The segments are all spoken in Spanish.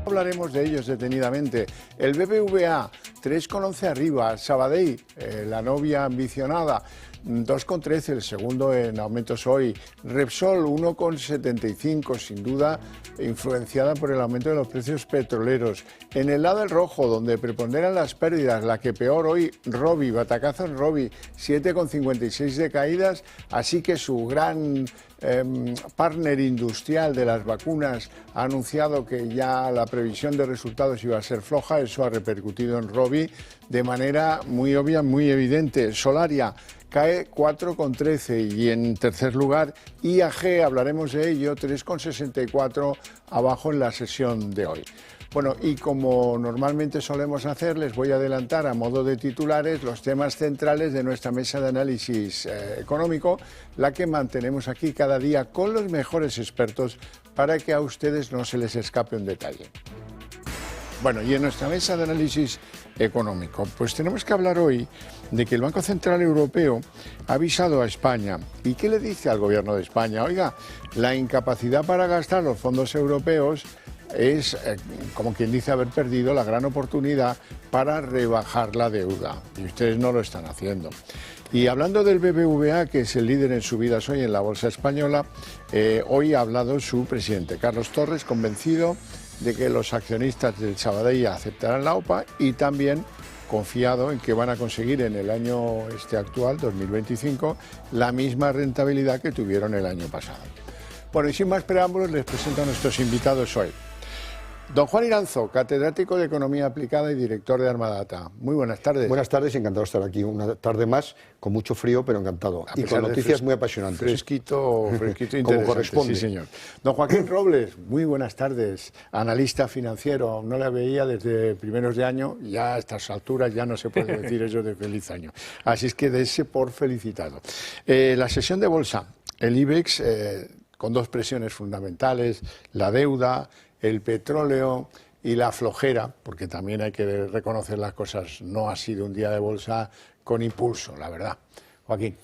Hablaremos de ellos detenidamente. El BBVA, 3,11 arriba. Sabadell, la novia ambicionada, 2,13, el segundo en aumentos hoy. Repsol, 1,75, sin duda influenciada por el aumento de los precios petroleros. En el lado del rojo, donde preponderan las pérdidas, la que peor hoy, Robi, batacazo en Robi, 7,56 de caídas, así que su gran partner industrial de las vacunas ha anunciado que ya la previsión de resultados iba a ser floja. Eso ha repercutido en Robi de manera muy obvia, muy evidente. Solaria cae 4,13 y en tercer lugar IAG, hablaremos de ello, 3,64 abajo en la sesión de hoy. Bueno, y como normalmente solemos hacer, les voy a adelantar a modo de titulares los temas centrales de nuestra mesa de análisis económico, la que mantenemos aquí cada día con los mejores expertos para que a ustedes no se les escape un detalle. Bueno, y en nuestra mesa de análisis económico, pues tenemos que hablar hoy de que el Banco Central Europeo ha avisado a España. ¿Y qué le dice al gobierno de España? Oiga, la incapacidad para gastar los fondos europeos es, como quien dice, haber perdido la gran oportunidad para rebajar la deuda. Y ustedes no lo están haciendo. Y hablando del BBVA, que es el líder en subidas hoy en la bolsa española, hoy ha hablado su presidente, Carlos Torres, convencido de que los accionistas del Sabadell aceptarán la OPA y también confiado en que van a conseguir en el año actual, 2025, la misma rentabilidad que tuvieron el año pasado. Bueno, y sin más preámbulos, les presento a nuestros invitados hoy. Don Juan Iranzo, catedrático de Economía Aplicada y director de Armadata. Muy buenas tardes. Buenas tardes, encantado de estar aquí una tarde más, con mucho frío, pero encantado. Y con noticias muy apasionantes. Fresquito, interesante. Como corresponde. Sí, señor. Don Joaquín Robles, muy buenas tardes. Analista financiero, no la veía desde primeros de año, ya a estas alturas ya no se puede decir eso de feliz año. Así es que dése por felicitado. La sesión de bolsa, el IBEX, con dos presiones fundamentales, la deuda, el petróleo y la flojera, porque también hay que reconocer las cosas, no ha sido un día de bolsa con impulso, la verdad. Joaquín.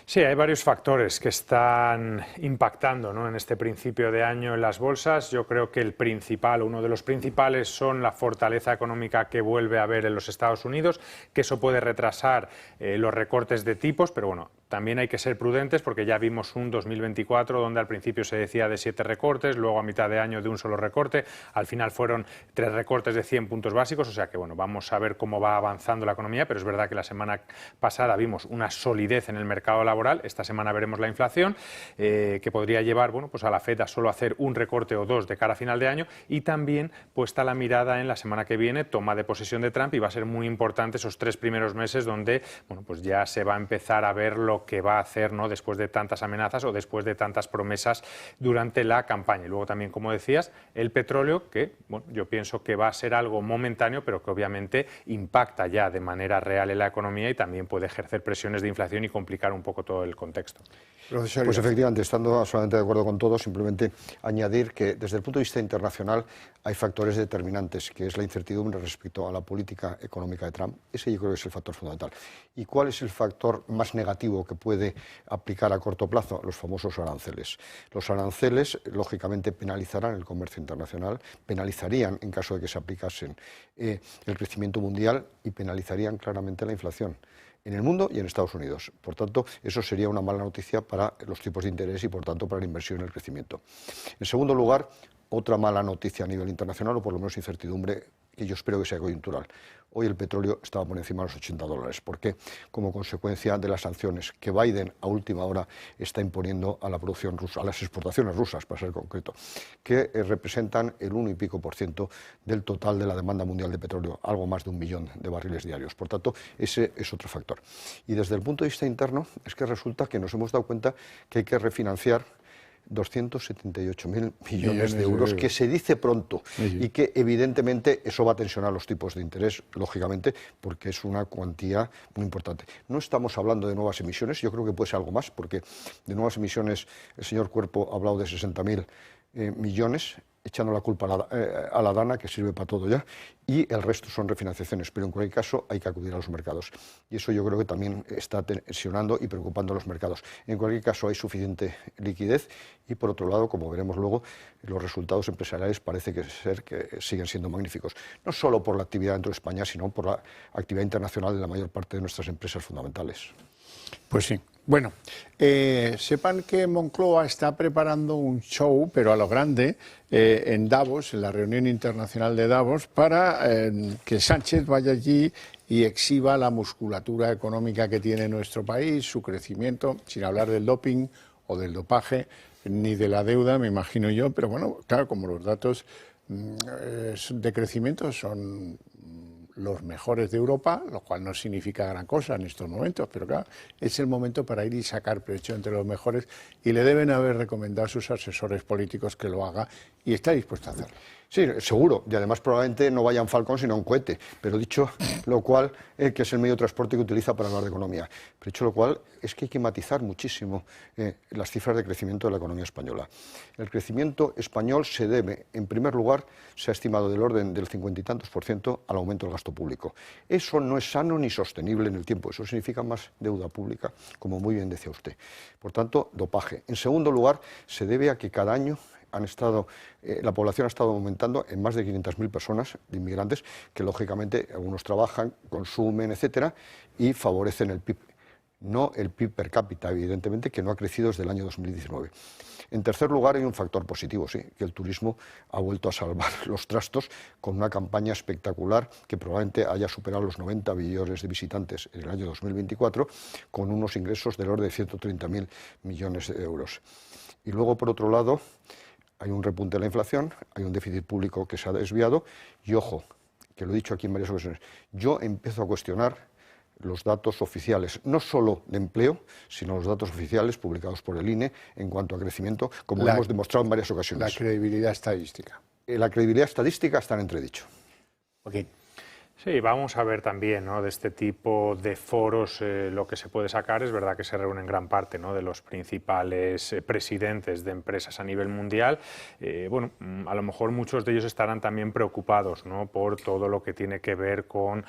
Sí, hay varios factores que están impactando, ¿no?, en este principio de año en las bolsas. Yo creo que el principal, uno de los principales, son la fortaleza económica que vuelve a haber en los Estados Unidos, que eso puede retrasar los recortes de tipos, pero bueno, también hay que ser prudentes porque ya vimos un 2024 donde al principio se decía de 7 recortes, luego a mitad de año de un solo recorte, al final fueron 3 recortes de 100 puntos básicos, o sea que bueno, vamos a ver cómo va avanzando la economía, pero es verdad que la semana pasada vimos una solidez en el mercado laboral, esta semana veremos la inflación, que podría llevar, bueno, pues a la FED a solo hacer un recorte o dos de cara a final de año, y también puesta la mirada en la semana que viene, toma de posesión de Trump, y va a ser muy importante esos 3 primeros meses donde, bueno, pues ya se va a empezar a ver lo que va a hacer, ¿no?, después de tantas amenazas o después de tantas promesas durante la campaña. Y luego también, como decías, el petróleo, que bueno, yo pienso que va a ser algo momentáneo, pero que obviamente impacta ya de manera real en la economía y también puede ejercer presiones de inflación y complicar un poco todo el contexto. Pues efectivamente, estando absolutamente de acuerdo con todo, simplemente añadir que desde el punto de vista internacional hay factores determinantes, que es la incertidumbre respecto a la política económica de Trump. Ese yo creo que es el factor fundamental. ¿Y cuál es el factor más negativo que puede aplicar a corto plazo? Los famosos aranceles. Los aranceles, lógicamente, penalizarán el comercio internacional, penalizarían, en caso de que se aplicasen, el crecimiento mundial y penalizarían claramente la inflación en el mundo y en Estados Unidos. Por tanto, eso sería una mala noticia para los tipos de interés y, por tanto, para la inversión y el crecimiento. En segundo lugar, otra mala noticia a nivel internacional, o por lo menos incertidumbre, que yo espero que sea coyuntural. Hoy el petróleo estaba por encima de los $80. ¿Por qué? Como consecuencia de las sanciones que Biden a última hora está imponiendo a la producción rusa, a las exportaciones rusas, para ser concreto, que representan el 1 y pico % del total de la demanda mundial de petróleo, algo más de 1 millón de barriles diarios. Por tanto, ese es otro factor. Y desde el punto de vista interno, es que resulta que nos hemos dado cuenta que hay que refinanciar 278.000 millones de euros, que se dice pronto y que evidentemente eso va a tensionar los tipos de interés, lógicamente, porque es una cuantía muy importante. No estamos hablando de nuevas emisiones, yo creo que puede ser algo más, porque de nuevas emisiones el señor Cuerpo ha hablado de 60.000 millones, echando la culpa a la DANA, que sirve para todo ya, y el resto son refinanciaciones, pero en cualquier caso hay que acudir a los mercados. Y eso yo creo que también está tensionando y preocupando a los mercados. En cualquier caso hay suficiente liquidez y, por otro lado, como veremos luego, los resultados empresariales parece que siguen siendo magníficos. No solo por la actividad dentro de España, sino por la actividad internacional de la mayor parte de nuestras empresas fundamentales. Pues sí. Bueno, sepan que Moncloa está preparando un show, pero a lo grande, en Davos, en la reunión internacional de Davos, para que Sánchez vaya allí y exhiba la musculatura económica que tiene nuestro país, su crecimiento, sin hablar del doping o del dopaje, ni de la deuda, me imagino yo, pero bueno, claro, como los datos de crecimiento son los mejores de Europa, lo cual no significa gran cosa en estos momentos, pero claro, es el momento para ir y sacar pecho entre los mejores y le deben haber recomendado a sus asesores políticos que lo haga y está dispuesto a hacerlo. Sí, seguro, y además probablemente no vaya en Falcon sino en cohete, pero dicho lo cual, que es el medio de transporte que utiliza para hablar de economía, pero dicho lo cual, es que hay que matizar muchísimo las cifras de crecimiento de la economía española. El crecimiento español se debe, en primer lugar, se ha estimado del orden del 50 y tantos % al aumento del gasto público. Eso no es sano ni sostenible en el tiempo, eso significa más deuda pública, como muy bien decía usted. Por tanto, dopaje. En segundo lugar, se debe a que cada año la población ha estado aumentando en más de 500.000 personas de inmigrantes que, lógicamente, algunos trabajan, consumen, etcétera, y favorecen el PIB. No el PIB per cápita, evidentemente, que no ha crecido desde el año 2019. En tercer lugar, hay un factor positivo, sí, que el turismo ha vuelto a salvar los trastos con una campaña espectacular que probablemente haya superado los 90 billones de visitantes en el año 2024, con unos ingresos del orden de 130.000 millones de euros. Y luego, por otro lado, hay un repunte de la inflación, hay un déficit público que se ha desviado y, ojo, que lo he dicho aquí en varias ocasiones, yo empiezo a cuestionar los datos oficiales, no solo de empleo, sino los datos oficiales publicados por el INE en cuanto a crecimiento, como hemos demostrado en varias ocasiones. La credibilidad estadística. La credibilidad estadística está en entredicho. Okay. Sí, vamos a ver también, ¿no?, de este tipo de foros lo que se puede sacar. Es verdad que se reúnen gran parte, ¿no?, de los principales presidentes de empresas a nivel mundial. Bueno, a lo mejor muchos de ellos estarán también preocupados, ¿no?, por todo lo que tiene que ver con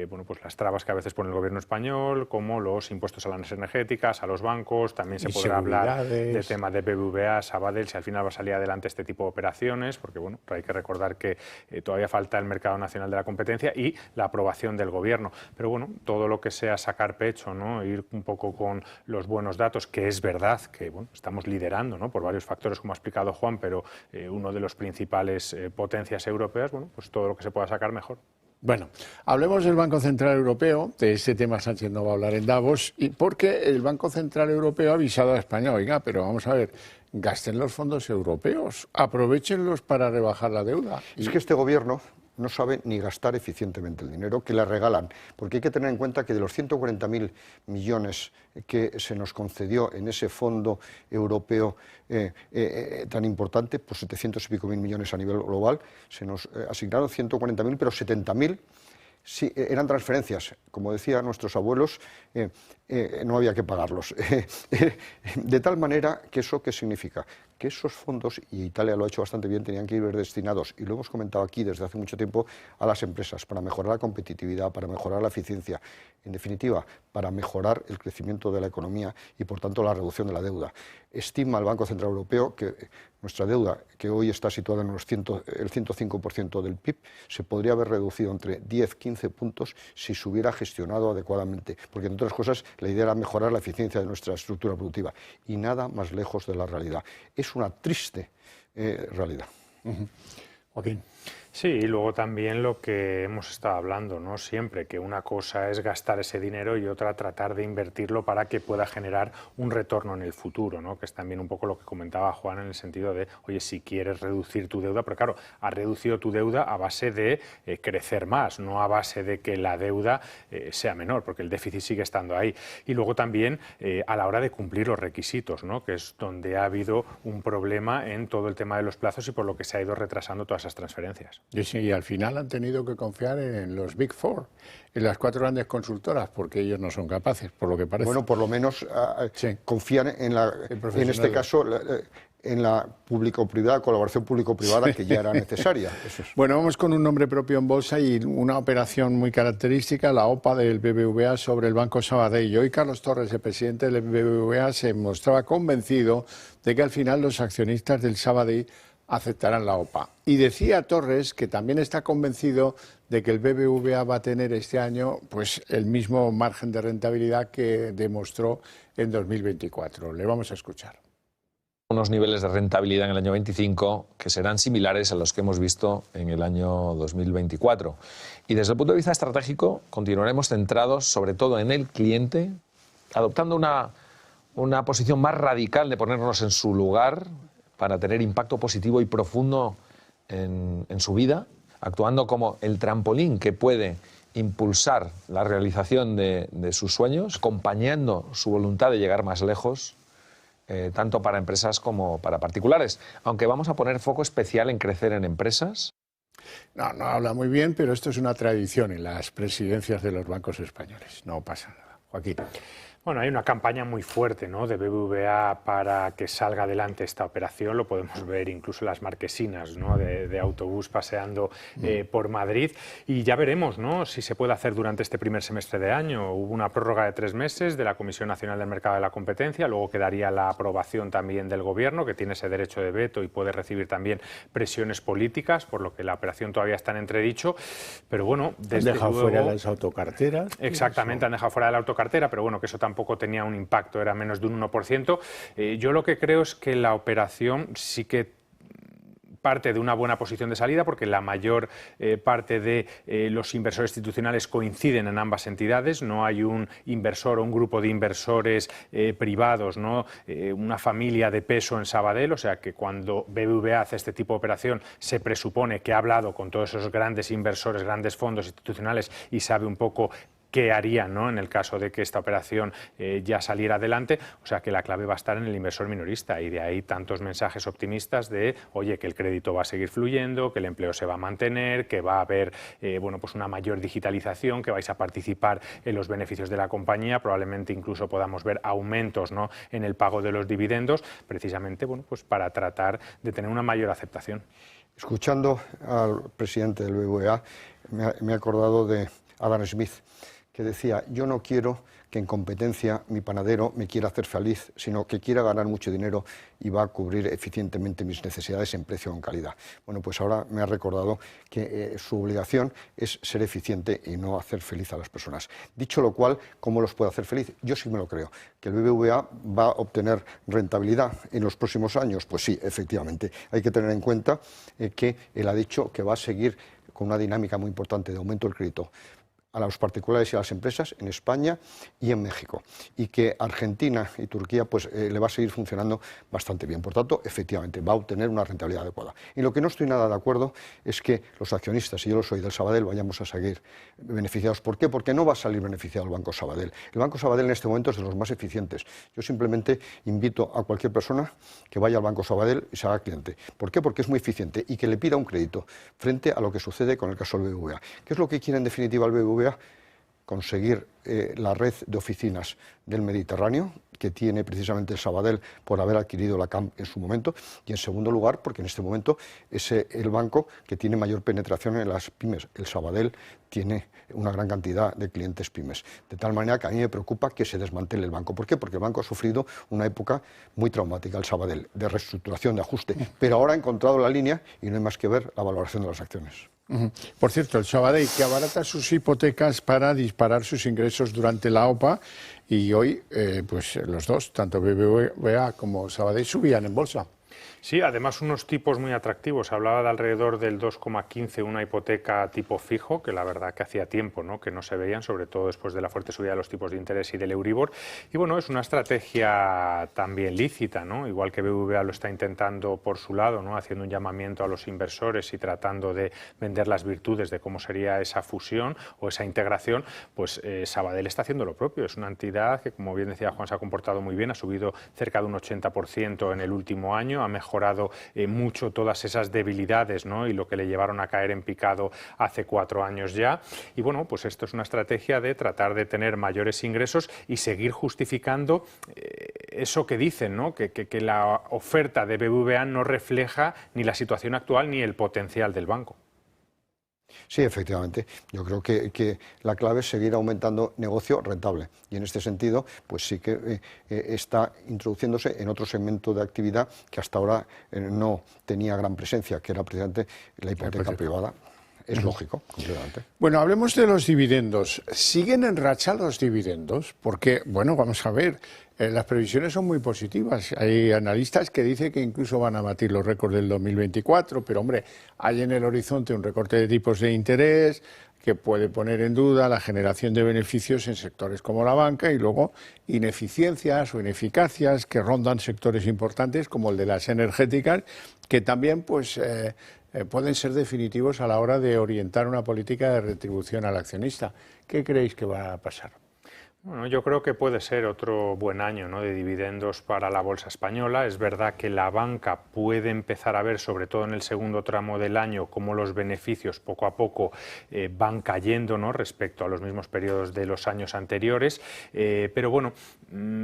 bueno, pues las trabas que a veces pone el gobierno español, como los impuestos a las energéticas, a los bancos. También se podrá hablar del tema de BBVA, Sabadell, si al final va a salir adelante este tipo de operaciones, porque bueno, hay que recordar que todavía falta el mercado nacional de la competencia y la aprobación del gobierno. Pero bueno, todo lo que sea sacar pecho, ¿no?, ir un poco con los buenos datos, que es verdad que bueno, estamos liderando, ¿no?, por varios factores, como ha explicado Juan, pero uno de los principales potencias europeas, bueno, pues todo lo que se pueda sacar mejor. Bueno, hablemos del Banco Central Europeo. De este tema Sánchez no va a hablar en Davos, y porque el Banco Central Europeo ha avisado a España, oiga, pero vamos a ver, gasten los fondos europeos, aprovéchenlos para rebajar la deuda. Es que este gobierno no sabe ni gastar eficientemente el dinero que le regalan, porque hay que tener en cuenta que de los 140.000 millones que se nos concedió en ese fondo europeo tan importante, pues 700 y pico mil millones a nivel global, se nos asignaron 140.000, pero 70.000 sí, eran transferencias. Como decían nuestros abuelos, no había que pagarlos. De tal manera que eso, ¿qué significa? Que esos fondos, y Italia lo ha hecho bastante bien, tenían que ir destinados, y lo hemos comentado aquí desde hace mucho tiempo, a las empresas, para mejorar la competitividad, para mejorar la eficiencia, en definitiva, para mejorar el crecimiento de la economía y, por tanto, la reducción de la deuda. Estima el Banco Central Europeo que nuestra deuda, que hoy está situada en el 105% del PIB, se podría haber reducido entre 10-15 puntos si se hubiera gestionado adecuadamente, porque, entre otras cosas, la idea era mejorar la eficiencia de nuestra estructura productiva, y nada más lejos de la realidad. Es una triste realidad. Joaquín. Sí, y luego también lo que hemos estado hablando, ¿no?, siempre, que una cosa es gastar ese dinero y otra tratar de invertirlo para que pueda generar un retorno en el futuro, ¿no?, que es también un poco lo que comentaba Juan, en el sentido de, oye, si quieres reducir tu deuda, pero claro, has reducido tu deuda a base de crecer más, no a base de que la deuda sea menor, porque el déficit sigue estando ahí. Y luego también a la hora de cumplir los requisitos, ¿no?, que es donde ha habido un problema en todo el tema de los plazos y por lo que se ha ido retrasando todas esas transferencias. Y al final han tenido que confiar en los Big Four, en las 4 grandes consultoras, porque ellos no son capaces, por lo que parece. Bueno, por lo menos sí, confían en este caso, en la público-privada, colaboración público-privada que ya era necesaria. Eso es. Bueno, vamos con un nombre propio en bolsa y una operación muy característica, la OPA del BBVA sobre el Banco Sabadell. Hoy Carlos Torres, el presidente del BBVA, se mostraba convencido de que al final los accionistas del Sabadell aceptarán la OPA. Y decía Torres que también está convencido de que el BBVA va a tener este año pues, el mismo margen de rentabilidad que demostró en 2024. Le vamos a escuchar. Unos niveles de rentabilidad en el año 25 que serán similares a los que hemos visto en el año 2024. Y desde el punto de vista estratégico continuaremos centrados sobre todo en el cliente, adoptando una posición más radical de ponernos en su lugar para tener impacto positivo y profundo en su vida, actuando como el trampolín que puede impulsar la realización de sus sueños, acompañando su voluntad de llegar más lejos, tanto para empresas como para particulares. Aunque vamos a poner foco especial en crecer en empresas. No habla muy bien, pero esto es una tradición en las presidencias de los bancos españoles. No pasa nada. Joaquín. Bueno, hay una campaña muy fuerte, ¿no?, de BBVA para que salga adelante esta operación. Lo podemos ver incluso en las marquesinas, ¿no?, de autobús paseando por Madrid. Y ya veremos, ¿no?, si se puede hacer durante este primer semestre de año. Hubo una prórroga de 3 meses de la Comisión Nacional del Mercado de la Competencia. Luego quedaría la aprobación también del Gobierno, que tiene ese derecho de veto y puede recibir también presiones políticas, por lo que la operación todavía está en entredicho. Pero bueno, desde han dejado luego, fuera las autocarteras. Exactamente, han dejado fuera de la autocartera, pero bueno, que eso tampoco tenía un impacto, era menos de un 1%. Yo lo que creo es que la operación sí que parte de una buena posición de salida, porque la mayor parte de los inversores institucionales coinciden en ambas entidades. No hay un inversor o un grupo de inversores privados, ¿no?, una familia de peso en Sabadell. O sea que cuando BBVA hace este tipo de operación se presupone que ha hablado con todos esos grandes inversores, grandes fondos institucionales y sabe un poco qué harían, ¿no?, en el caso de que esta operación ya saliera adelante. O sea que la clave va a estar en el inversor minorista, y de ahí tantos mensajes optimistas de, oye, que el crédito va a seguir fluyendo, que el empleo se va a mantener, que va a haber bueno, pues una mayor digitalización, que vais a participar en los beneficios de la compañía, probablemente incluso podamos ver aumentos, ¿no?, en el pago de los dividendos, precisamente bueno, pues para tratar de tener una mayor aceptación. Escuchando al presidente del BBVA, me he acordado de Adam Smith, que decía: yo no quiero que en competencia mi panadero me quiera hacer feliz, sino que quiera ganar mucho dinero y va a cubrir eficientemente mis necesidades en precio o en calidad. Bueno, pues ahora me ha recordado que su obligación es ser eficiente y no hacer feliz a las personas. Dicho lo cual, ¿cómo los puede hacer feliz? Yo sí me lo creo. ¿Que el BBVA va a obtener rentabilidad en los próximos años? Pues sí, efectivamente. Hay que tener en cuenta que él ha dicho que va a seguir con una dinámica muy importante de aumento del crédito a los particulares y a las empresas en España y en México, y que Argentina y Turquía pues le va a seguir funcionando bastante bien. Por tanto, efectivamente, va a obtener una rentabilidad adecuada. Y lo que no estoy nada de acuerdo es que los accionistas, y yo lo soy, del Sabadell, vayamos a seguir beneficiados. ¿Por qué? Porque no va a salir beneficiado el Banco Sabadell. El Banco Sabadell en este momento es de los más eficientes. Yo simplemente invito a cualquier persona que vaya al Banco Sabadell y se haga cliente. ¿Por qué? Porque es muy eficiente y que le pida un crédito frente a lo que sucede con el caso del BBVA. ¿Qué es lo que quiere en definitiva el BBVA? Conseguir la red de oficinas del Mediterráneo, que tiene precisamente el Sabadell por haber adquirido la CAM en su momento, y en segundo lugar porque en este momento es el banco que tiene mayor penetración en las pymes. El Sabadell tiene una gran cantidad de clientes pymes, de tal manera que a mí me preocupa que se desmantele el banco. ¿Por qué? Porque el banco ha sufrido una época muy traumática, el Sabadell, de reestructuración, de ajuste, pero ahora ha encontrado la línea y no hay más que ver la valoración de las acciones. Por cierto, el Sabadell, que abarata sus hipotecas para disparar sus ingresos durante la OPA, y hoy pues los dos, tanto BBVA como Sabadell, subían en bolsa. Sí, además unos tipos muy atractivos. Hablaba de alrededor del 2,15 una hipoteca tipo fijo, que la verdad que hacía tiempo, ¿no?, que no se veían, sobre todo después de la fuerte subida de los tipos de interés y del Euribor. Y bueno, es una estrategia también lícita, ¿no?, igual que BBVA lo está intentando por su lado, ¿no?, haciendo un llamamiento a los inversores y tratando de vender las virtudes de cómo sería esa fusión o esa integración. Pues Sabadell está haciendo lo propio. Es una entidad que, como bien decía Juan, se ha comportado muy bien, ha subido cerca de un 80% en el último año, ha mejorado mucho todas esas debilidades, ¿no?, y lo que le llevaron a caer en picado hace 4 años ya. Y bueno, pues esto es una estrategia de tratar de tener mayores ingresos y seguir justificando eso que dicen, ¿no? que la oferta de BBVA no refleja ni la situación actual ni el potencial del banco. Sí, efectivamente. Yo creo que la clave es seguir aumentando negocio rentable. Y en este sentido, pues sí que está introduciéndose en otro segmento de actividad que hasta ahora no tenía gran presencia, que era precisamente la hipoteca privada. Es lógico, completamente. Bueno, hablemos de los dividendos. ¿Siguen en racha los dividendos? Porque, bueno, vamos a ver, las previsiones son muy positivas. Hay analistas que dicen que incluso van a batir los récords del 2024, pero, hombre, hay en el horizonte un recorte de tipos de interés que puede poner en duda la generación de beneficios en sectores como la banca y luego ineficiencias o ineficacias que rondan sectores importantes como el de las energéticas, que también, pues, pueden ser definitivos a la hora de orientar una política de retribución al accionista. ¿Qué creéis que va a pasar? Bueno, yo creo que puede ser otro buen año, ¿no?, de dividendos para la bolsa española. Es verdad que la banca puede empezar a ver, sobre todo en el segundo tramo del año, cómo los beneficios poco a poco van cayendo, ¿no?, respecto a los mismos periodos de los años anteriores. Pero bueno,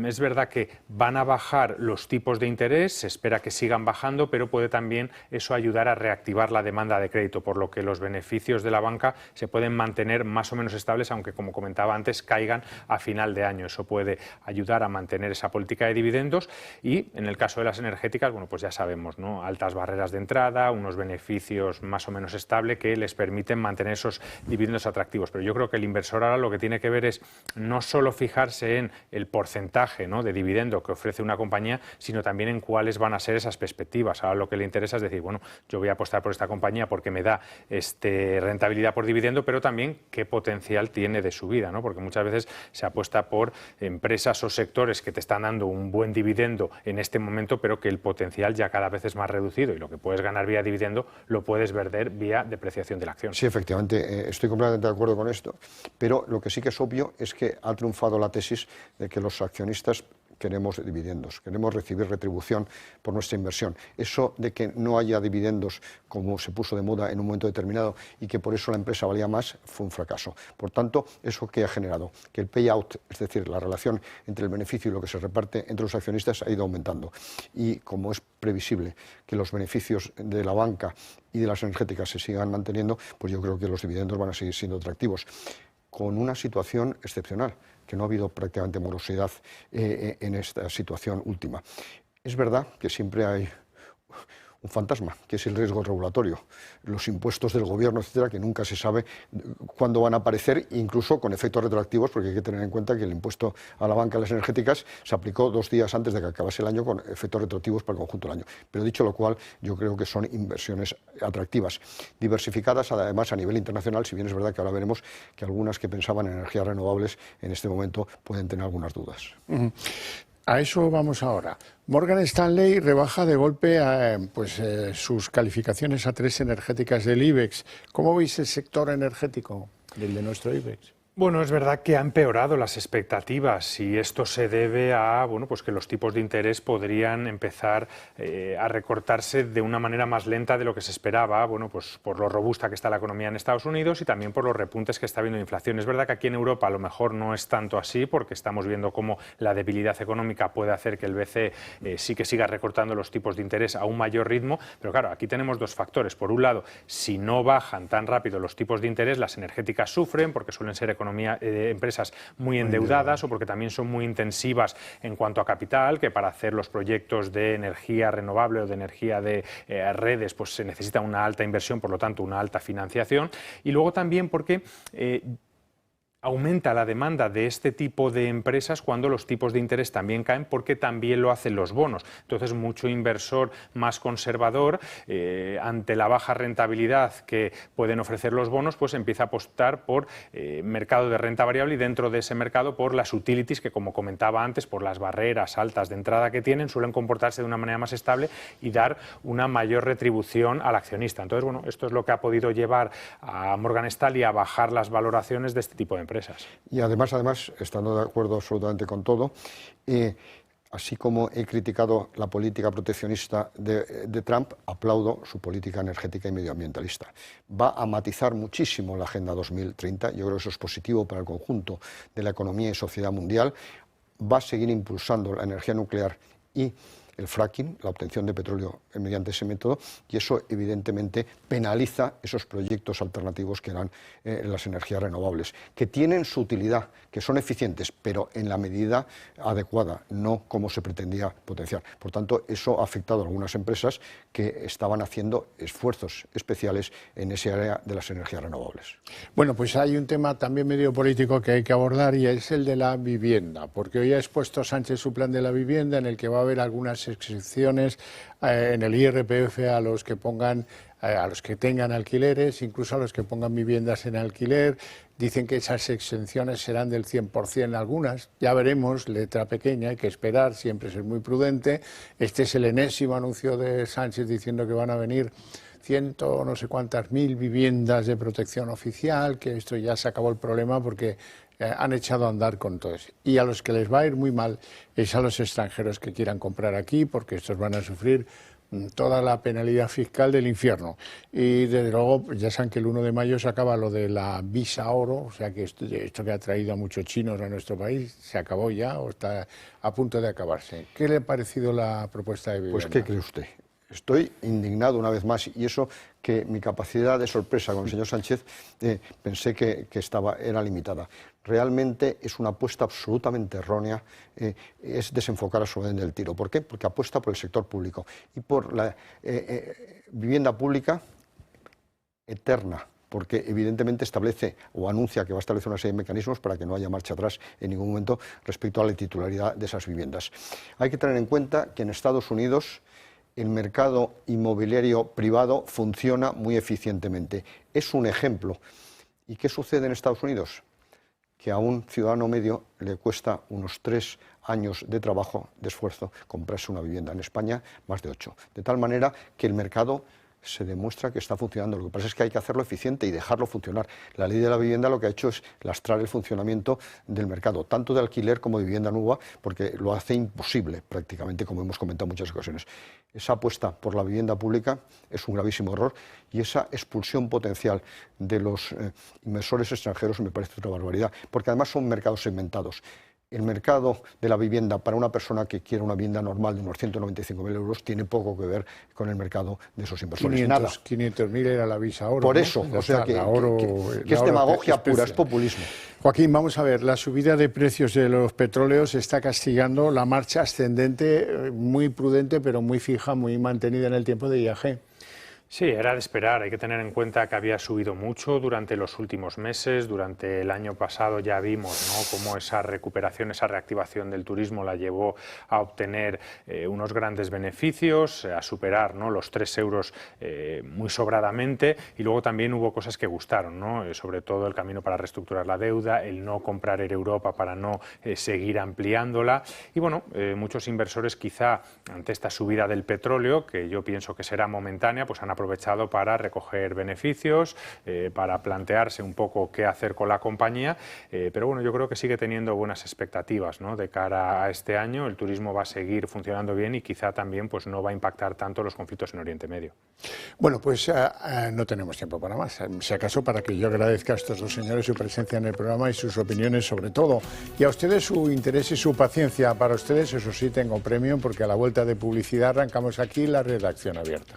es verdad que van a bajar los tipos de interés, se espera que sigan bajando, pero puede también eso ayudar a reactivar la demanda de crédito, por lo que los beneficios de la banca se pueden mantener más o menos estables, aunque, como comentaba antes, caigan a final de año. Eso puede ayudar a mantener esa política de dividendos y, en el caso de las energéticas, bueno, pues ya sabemos, ¿no?, altas barreras de entrada, unos beneficios más o menos estables que les permiten mantener esos dividendos atractivos. Pero yo creo que el inversor ahora lo que tiene que ver es no solo fijarse en el porcentaje, ¿no?, de dividendo que ofrece una compañía, sino también en cuáles van a ser esas perspectivas. Ahora lo que le interesa es decir, bueno, yo voy a apostar por esta compañía porque me da rentabilidad por dividendo, pero también qué potencial tiene de subida, ¿no?, porque muchas veces se apuesta por empresas o sectores que te están dando un buen dividendo en este momento, pero que el potencial ya cada vez es más reducido y lo que puedes ganar vía dividendo lo puedes perder vía depreciación de la acción. Sí, efectivamente, estoy completamente de acuerdo con esto, pero lo que sí que es obvio es que ha triunfado la tesis de que los accionistas queremos dividendos, queremos recibir retribución por nuestra inversión. Eso de que no haya dividendos, como se puso de moda en un momento determinado, y que por eso la empresa valía más, fue un fracaso. Por tanto, ¿eso qué ha generado? Que el payout, es decir, la relación entre el beneficio y lo que se reparte entre los accionistas, ha ido aumentando. Y como es previsible que los beneficios de la banca y de las energéticas se sigan manteniendo, pues yo creo que los dividendos van a seguir siendo atractivos, con una situación excepcional, que no ha habido prácticamente morosidad en esta situación última. Es verdad que siempre hay un fantasma, que es el riesgo regulatorio, los impuestos del gobierno, etcétera, que nunca se sabe cuándo van a aparecer, incluso con efectos retroactivos, porque hay que tener en cuenta que el impuesto a la banca y a las energéticas se aplicó 2 días antes de que acabase el año, con efectos retroactivos para el conjunto del año. Pero dicho lo cual, yo creo que son inversiones atractivas, diversificadas además a nivel internacional, si bien es verdad que ahora veremos que algunas que pensaban en energías renovables en este momento pueden tener algunas dudas. A eso vamos ahora. Morgan Stanley rebaja de golpe sus calificaciones a 3 energéticas del IBEX. ¿Cómo veis el sector energético del de nuestro IBEX? Bueno, es verdad que ha empeorado las expectativas y esto se debe a pues que los tipos de interés podrían empezar a recortarse de una manera más lenta de lo que se esperaba, pues por lo robusta que está la economía en Estados Unidos y también por los repuntes que está habiendo de inflación. Es verdad que aquí en Europa a lo mejor no es tanto así porque estamos viendo cómo la debilidad económica puede hacer que el BCE sí que siga recortando los tipos de interés a un mayor ritmo, pero claro, aquí tenemos 2 factores. Por un lado, si no bajan tan rápido los tipos de interés, las energéticas sufren porque suelen ser empresas muy endeudadas o porque también son muy intensivas en cuanto a capital, que para hacer los proyectos de energía renovable o de energía de redes pues se necesita una alta inversión, por lo tanto una alta financiación, y luego también porque aumenta la demanda de este tipo de empresas cuando los tipos de interés también caen, porque también lo hacen los bonos. Entonces, mucho inversor más conservador, ante la baja rentabilidad que pueden ofrecer los bonos, pues empieza a apostar por mercado de renta variable y dentro de ese mercado por las utilities que, como comentaba antes, por las barreras altas de entrada que tienen, suelen comportarse de una manera más estable y dar una mayor retribución al accionista. Entonces, bueno, esto es lo que ha podido llevar a Morgan Stanley a bajar las valoraciones de este tipo de empresas. Y además, estando de acuerdo absolutamente con todo, así como he criticado la política proteccionista de Trump, aplaudo su política energética y medioambientalista. Va a matizar muchísimo la Agenda 2030, yo creo que eso es positivo para el conjunto de la economía y sociedad mundial. va a seguir impulsando la energía nuclear y el fracking, la obtención de petróleo mediante ese método, y eso evidentemente penaliza esos proyectos alternativos que eran las energías renovables, que tienen su utilidad, que son eficientes, pero en la medida adecuada, no como se pretendía potenciar. Por tanto, eso ha afectado a algunas empresas que estaban haciendo esfuerzos especiales en ese área de las energías renovables. Bueno, pues hay un tema también medio político que hay que abordar y es el de la vivienda, porque hoy ha expuesto Sánchez su plan de la vivienda en el que va a haber algunas excepciones en el IRPF a los que pongan, a los que tengan alquileres, incluso a los que pongan viviendas en alquiler. Dicen que esas exenciones serán del 100% algunas. Ya veremos, letra pequeña, hay que esperar, siempre ser muy prudente. Este es el enésimo anuncio de Sánchez diciendo que van a venir no sé cuántas mil viviendas de protección oficial, que esto ya se acabó el problema porque han echado a andar con todo eso. Y a los que les va a ir muy mal es a los extranjeros que quieran comprar aquí, porque estos van a sufrir toda la penalidad fiscal del infierno. Y desde luego, ya saben que el 1 de mayo se acaba lo de la visa oro, o sea que esto que ha traído a muchos chinos a nuestro país, se acabó ya o está a punto de acabarse. ¿Qué le ha parecido la propuesta de vivienda? Pues, ¿qué cree usted? Estoy indignado una vez más, y eso que mi capacidad de sorpresa con el señor Sánchez pensé que era limitada. Realmente es una apuesta absolutamente errónea, es desenfocar absolutamente el tiro. ¿Por qué? Porque apuesta por el sector público y por la vivienda pública eterna, porque evidentemente establece o anuncia que va a establecer una serie de mecanismos para que no haya marcha atrás en ningún momento respecto a la titularidad de esas viviendas. Hay que tener en cuenta que en Estados Unidos el mercado inmobiliario privado funciona muy eficientemente. Es un ejemplo. ¿Y qué sucede en Estados Unidos? Que a un ciudadano medio le cuesta unos 3 años de trabajo, de esfuerzo, comprarse una vivienda. En España, más de 8. De tal manera que el mercado se demuestra que está funcionando. Lo que pasa es que hay que hacerlo eficiente y dejarlo funcionar. La ley de la vivienda lo que ha hecho es lastrar el funcionamiento del mercado, tanto de alquiler como de vivienda nueva, porque lo hace imposible prácticamente, como hemos comentado en muchas ocasiones. Esa apuesta por la vivienda pública es un gravísimo error, y esa expulsión potencial de los inversores extranjeros me parece otra barbaridad, porque además son mercados segmentados. El mercado de la vivienda para una persona que quiere una vivienda normal de unos 195.000 euros tiene poco que ver con el mercado de esos inversores. 500.000 era la visa oro. Por eso, ¿no? o sea que es demagogia pura, es populismo. Joaquín, vamos a ver, la subida de precios de los petróleos está castigando la marcha ascendente, muy prudente, pero muy fija, muy mantenida en el tiempo de IAG. Sí, era de esperar. Hay que tener en cuenta que había subido mucho durante los últimos meses. Durante el año pasado ya vimos, ¿no?, cómo esa recuperación, esa reactivación del turismo la llevó a obtener unos grandes beneficios, a superar, ¿no?, los 3 euros muy sobradamente. Y luego también hubo cosas que gustaron, ¿no? Sobre todo el camino para reestructurar la deuda, el no comprar Air Europa para no seguir ampliándola. Y bueno, muchos inversores quizá ante esta subida del petróleo, que yo pienso que será momentánea, pues han aprovechado para recoger beneficios, para plantearse un poco qué hacer con la compañía, pero bueno, yo creo que sigue teniendo buenas expectativas, ¿no?, de cara a este año. El turismo va a seguir funcionando bien y quizá también pues no va a impactar tanto los conflictos en Oriente Medio. Bueno, pues no tenemos tiempo para más. Si acaso, para que yo agradezca a estos dos señores su presencia en el programa y sus opiniones sobre todo, y a ustedes su interés y su paciencia. Para ustedes, eso sí, tengo premio, porque a la vuelta de publicidad arrancamos aquí la redacción abierta.